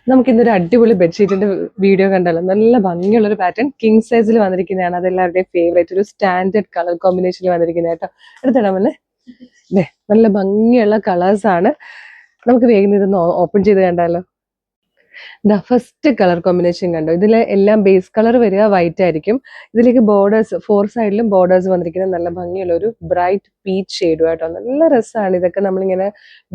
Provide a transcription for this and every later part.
നമുക്ക് ഇന്നൊരു അടിപൊളി ബെഡ്ഷീറ്റിന്റെ വീഡിയോ കണ്ടല്ലോ. നല്ല ഭംഗിയുള്ള ഒരു പാറ്റേൺ കിങ് സൈസിൽ വന്നിരിക്കുന്നതാണ്. അതെല്ലാവരുടെയും ഫേവറേറ്റ് ഒരു സ്റ്റാൻഡേർഡ് കളർ കോമ്പിനേഷനിൽ വന്നിരിക്കുന്നത് കേട്ടോ. എടുത്തിടാമല്ലേ. നല്ല ഭംഗിയുള്ള കളേഴ്സ് ആണ്. നമുക്ക് വേഗം ഇതൊന്ന് ഓപ്പൺ ചെയ്ത് കണ്ടാലോ. ഫസ്റ്റ് കളർ കോമ്പിനേഷൻ കണ്ടോ. ഇതിൽ എല്ലാം ബേസ് കളർ വരിക വൈറ്റ് ആയിരിക്കും. ഇതിലേക്ക് ബോർഡേഴ്സ് 4 സൈഡിലും ബോർഡേഴ്സ് വന്നിരിക്കുന്നത് നല്ല ഭംഗിയുള്ള ഒരു ബ്രൈറ്റ് പീച്ച് ഷെയ്ഡും ആയിട്ടോ. നല്ല രസമാണ്. ഇതൊക്കെ നമ്മളിങ്ങനെ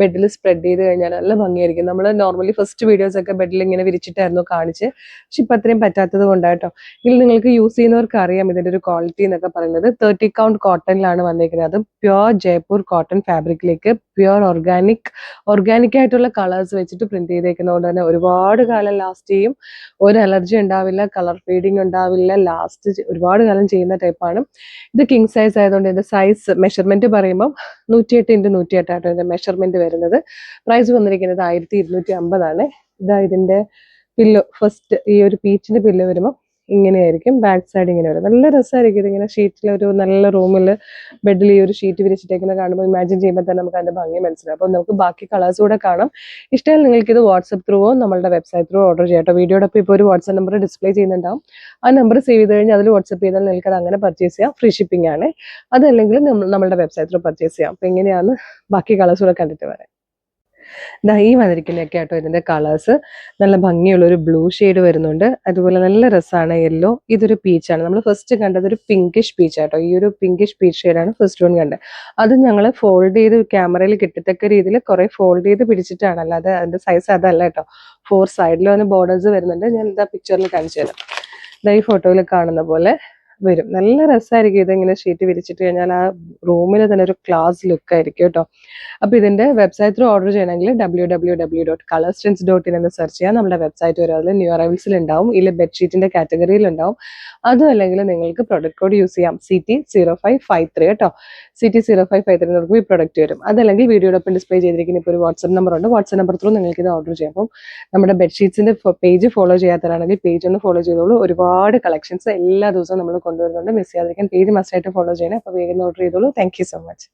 ബെഡിൽ സ്പ്രെഡ് ചെയ്ത് കഴിഞ്ഞാൽ നല്ല ഭംഗിയായിരിക്കും. നമ്മൾ നോർമലി ഫസ്റ്റ് വീഡിയോസ് ഒക്കെ ബെഡിൽ ഇങ്ങനെ വിരിച്ചിട്ടായിരുന്നു കാണിച്ച്. പക്ഷെ ഇപ്പം അത്രയും പറ്റാത്തത് കൊണ്ടാട്ടോ. ഇതിൽ നിങ്ങൾക്ക് യൂസ് ചെയ്യുന്നവർക്ക് അറിയാം ഇതിൻ്റെ ഒരു ക്വാളിറ്റി എന്നൊക്കെ പറയുന്നത്. 30 കൗണ്ട് കോട്ടണിലാണ് വന്നിരിക്കുന്നത്. അത് പ്യുവർ ജയ്പൂർ കോട്ടൺ ഫാബ്രിക്കിലേക്ക് പ്യുവർ ഓർഗാനിക് ആയിട്ടുള്ള കളേഴ്സ് വെച്ചിട്ട് പ്രിന്റ് ചെയ്തേക്കുന്നതുകൊണ്ട് തന്നെ ഒരുപാട് കാലം ലാസ്റ്റ് ചെയ്യും. ഒരു അലർജി ഉണ്ടാവില്ല, കളർ ഫീഡിങ് ഉണ്ടാവില്ല, ലാസ്റ്റ് ഒരുപാട് കാലം ചെയ്യുന്ന ടൈപ്പാണ്. ഇത് കിങ് സൈസ് ആയതുകൊണ്ട് ഇതിന്റെ സൈസ് മെഷർമെന്റ് പറയുമ്പോൾ 108x108 ആയിട്ടോ ഇതിന്റെ മെഷർമെന്റ് വരുന്നത്. പ്രൈസ് വന്നിരിക്കുന്നത് 1250 ഇതാ ഇതിന്റെ പില്ലോ. ഫസ്റ്റ് ഈ ഒരു പീച്ചിന്റെ പില്ലോ വരുമ്പോൾ ഇങ്ങനെയായിരിക്കും. ബാക്ക് സൈഡ് ഇങ്ങനെ വരും. നല്ല രസമായിരിക്കും ഇതിങ്ങനെ ഷീറ്റിൽ ഒരു നല്ല റൂമിൽ ബെഡിൽ ഈ ഒരു ഷീറ്റ് വിരിച്ചിട്ടേക്കുന്ന കാണുമ്പോൾ ഇമാജിൻ ചെയ്യുമ്പോൾ തന്നെ നമുക്ക് അതിന്റെ ഭംഗി മനസ്സിലാവും. അപ്പോൾ നമുക്ക് ബാക്കി കളേഴ്സ് കൂടെ കാണാം. ഇഷ്ടമായി നിങ്ങൾക്ക് ഇത് വാട്സപ്പ് ത്രൂവോ നമ്മളുടെ വെബ്സൈറ്റ് ത്രൂ ഓർഡർ ചെയ്യാം കേട്ടോ. വീഡിയോടൊപ്പം ഇപ്പോൾ ഒരു വാട്സപ്പ് നമ്പർ ഡിസ്പ്ലേ ചെയ്യുന്നുണ്ടാവും. ആ നമ്പർ സേവ് ചെയ്ത് കഴിഞ്ഞാൽ അതിൽ വാട്സപ്പ് ചെയ്താൽ നിങ്ങൾക്ക് അത് അങ്ങനെ പർച്ചേസ് ചെയ്യാം. ഫ്രീ ഷിപ്പിംഗ് ആണ്. അതല്ലെങ്കിൽ നമ്മളുടെ വെബ്സൈറ്റ് ത്രൂ പർച്ചേസ് ചെയ്യാം. അപ്പോൾ എങ്ങനെയാണ് ബാക്കി കളേഴ്സ് കൂടെ കണ്ടിട്ട് വരാം. ഈ വന്നിരിക്കുന്നതൊക്കെ ആട്ടോ ഇതിന്റെ കളേഴ്സ്. നല്ല ഭംഗിയുള്ള ഒരു ബ്ലൂ ഷെയ്ഡ് വരുന്നുണ്ട്. അതുപോലെ നല്ല രസമാണ് യെല്ലോ. ഇതൊരു പീച്ചാണ്. നമ്മൾ ഫസ്റ്റ് കണ്ടത് ഒരു പിങ്കിഷ് പീച്ച് ആട്ടോ. ഈ ഒരു പിങ്കിഷ് പീച്ച് ഷെയ്ഡാണ് ഫസ്റ്റ് വൺ കണ്ടത്. അത് ഞങ്ങൾ ഫോൾഡ് ചെയ്ത് ക്യാമറയിൽ കിട്ടത്തക്ക രീതിയിൽ കുറെ ഫോൾഡ് ചെയ്ത് പിടിച്ചിട്ടാണ്. അല്ലാതെ അതിന്റെ സൈസ് അതല്ല കേട്ടോ. 4 സൈഡിലും അതിന് ബോർഡേഴ്സ് വരുന്നുണ്ട്. ഞാൻ ഇതാ പിക്ചറിൽ കാണിച്ചു തരാം. ഈ ഫോട്ടോയിൽ കാണുന്ന പോലെ വരും. നല്ല രസമായിരിക്കും ഇതിങ്ങനെ ഷീറ്റ് വിരിച്ചിട്ട് കഴിഞ്ഞാൽ ആ റൂമിൽ തന്നെ ഒരു ക്ലാസ് ലുക്ക് ആയിരിക്കും കേട്ടോ. അപ്പൊ ഇതിന്റെ വെബ്സൈറ്റ് ത്രൂ ഓർഡർ ചെയ്യണമെങ്കിൽ www.colorstrints.in എന്ന് സെർച്ച് ചെയ്യാം. നമ്മുടെ വെബ്സൈറ്റ് വരും. അതിൽ ന്യൂ അറൈവൽസിൽ ഉണ്ടാവും. ഇതിൽ ബെഡ്ഷീറ്റിന്റെ കാറ്റഗറിയിൽ ഉണ്ടാവും. അതും അല്ലെങ്കിൽ നിങ്ങൾക്ക് പ്രൊഡക്റ്റ് കോഡ് യൂസ് ചെയ്യാം. CT0553 കേട്ടോ. CT0553 നമുക്ക് ഈ പ്രൊഡക്റ്റ് വരും. അതല്ലെങ്കിൽ വീഡിയോടൊപ്പം ഡിസ്പ്ലേ ചെയ്തിരിക്കുന്ന ഇപ്പോൾ ഒരു വാട്സ്ആപ്പ് നമ്പർ ഉണ്ട്. വാട്സ്ആപ്പ് നമ്പർ ത്രൂ നിങ്ങൾക്ക് ഇത് ഓർഡർ ചെയ്യാം. അപ്പം നമ്മുടെ ബെഡ്ഷീറ്റ്സിന്റെ പേജ് ഫോളോ ചെയ്യാത്തവരാണെങ്കിൽ പേജ് ഒന്ന് ഫോളോ ചെയ്തോളൂ. ഒരുപാട് കളക്ഷൻസ് എല്ലാ ദിവസവും നമ്മൾ കൊണ്ടുവരുന്നുണ്ട്. മിസ് ചെയ്യാതിരിക്കാൻ പേജ് മസ്റ്റായിട്ട് ഫോളോ ചെയ്യണം. അപ്പോൾ വേഗം ഓർഡർ ചെയ്തോളൂ. Thank you so much.